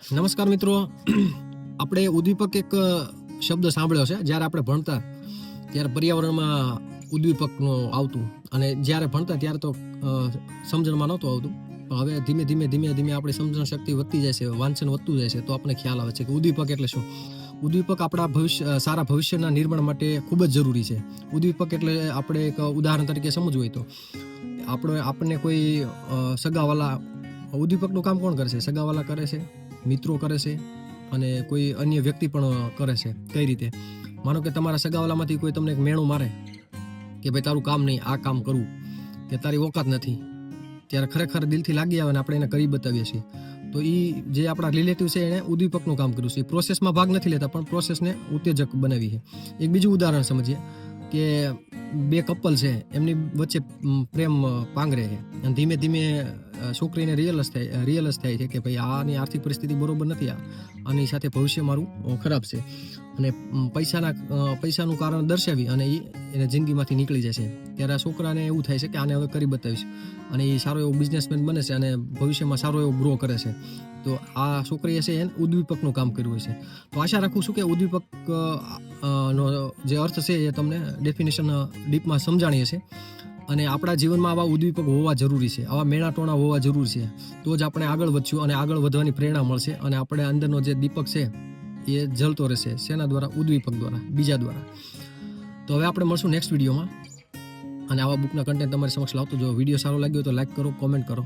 નમસ્કાર મિત્રો, આપણે ઉદ્દીપક એક શબ્દ સાંભળ્યો છે. જ્યારે આપણે ભણતા ત્યારે પર્યાવરણમાં ઉદ્દીપકનું આવતું, અને જ્યારે ભણતા ત્યારે તો સમજણમાં નહોતું આવતું. પણ હવે ધીમે ધીમે આપણી સમજણ શક્તિ વધતી જાય છે, વાંચન વધતું જાય છે, તો આપણને ખ્યાલ આવે છે કે ઉદ્દીપક એટલે શું. ઉદ્દીપક આપણા સારા ભવિષ્યના નિર્માણ માટે ખૂબ જ જરૂરી છે. ઉદ્દીપક એટલે આપણે એક ઉદાહરણ તરીકે સમજવું હોય તો આપણને કોઈ સગાવાલા, ઉદ્દીપકનું કામ કોણ કરે છે? સગાવાલા કરે છે, મિત્રો કરે છે, અને કોઈ અન્ય વ્યક્તિ પણ કરે છે. કઈ રીતે? માનો કે તમારા સગાવાલામાંથી કોઈ તમને એક મેણું મારે કે ભાઈ તારું કામ નહીં, આ કામ કરવું, કે તારી ઓકાત નથી, ત્યારે ખરેખર દિલથી લાગી આવે ને આપણે એને કરી બતાવીએ છીએ. તો એ જે આપણા રિલેટિવ છે એને ઉદ્દીપકનું કામ કર્યું છે. પ્રોસેસમાં ભાગ નથી લેતા, પણ પ્રોસેસને ઉત્તેજક બનાવી છે. એક બીજું ઉદાહરણ સમજીએ કે બે કપલ છે, એમની વચ્ચે પ્રેમ પાંગરે છે, અને ધીમે ધીમે છોકરીને રિયલાઇઝ થાય છે કે ભાઈ આની આર્થિક પરિસ્થિતિ બરોબર નથી, આની સાથે ભવિષ્ય મારું ખરાબ છે, અને પૈસાનું કારણ દર્શાવી અને એને જિંદગીમાંથી નીકળી જશે. ત્યારે આ છોકરાને એવું થાય છે કે આને હવે કરી બતાવીશ, અને એ સારો એવો બિઝનેસમેન બને છે અને ભવિષ્યમાં સારો એવો ગ્રો કરે છે. તો આ છોકરીએ છે એને ઉદ્દીપકનું કામ કર્યું છે. તો આશા રાખું છું કે ઉદ્દીપક નો જે અર્થ છે એ તમને ડેફિનેશન ડીપમાં સમજાણી હશે. અને આપણા જીવનમાં આવા ઉદ્દીપક હોવા જરૂરી છે, આવા મેણાટોણા હોવા જરૂરી છે. તો જ આપણે આગળ વધશું અને આગળ વધવાની પ્રેરણા મળશે, અને આપણે અંદરનો જે દીપક છે એ જલતો રહેશે. શેના દ્વારા? ઉદ્દીપક દ્વારા, બીજા દ્વારા. તો હવે આપણે મળશું નેક્સ્ટ વિડીયોમાં, અને આવા બુકના કન્ટેન્ટ તમારી સમક્ષ લાવતો. જો વિડીયો સારો લાગ્યો તો લાઈક કરો, કોમેન્ટ કરો.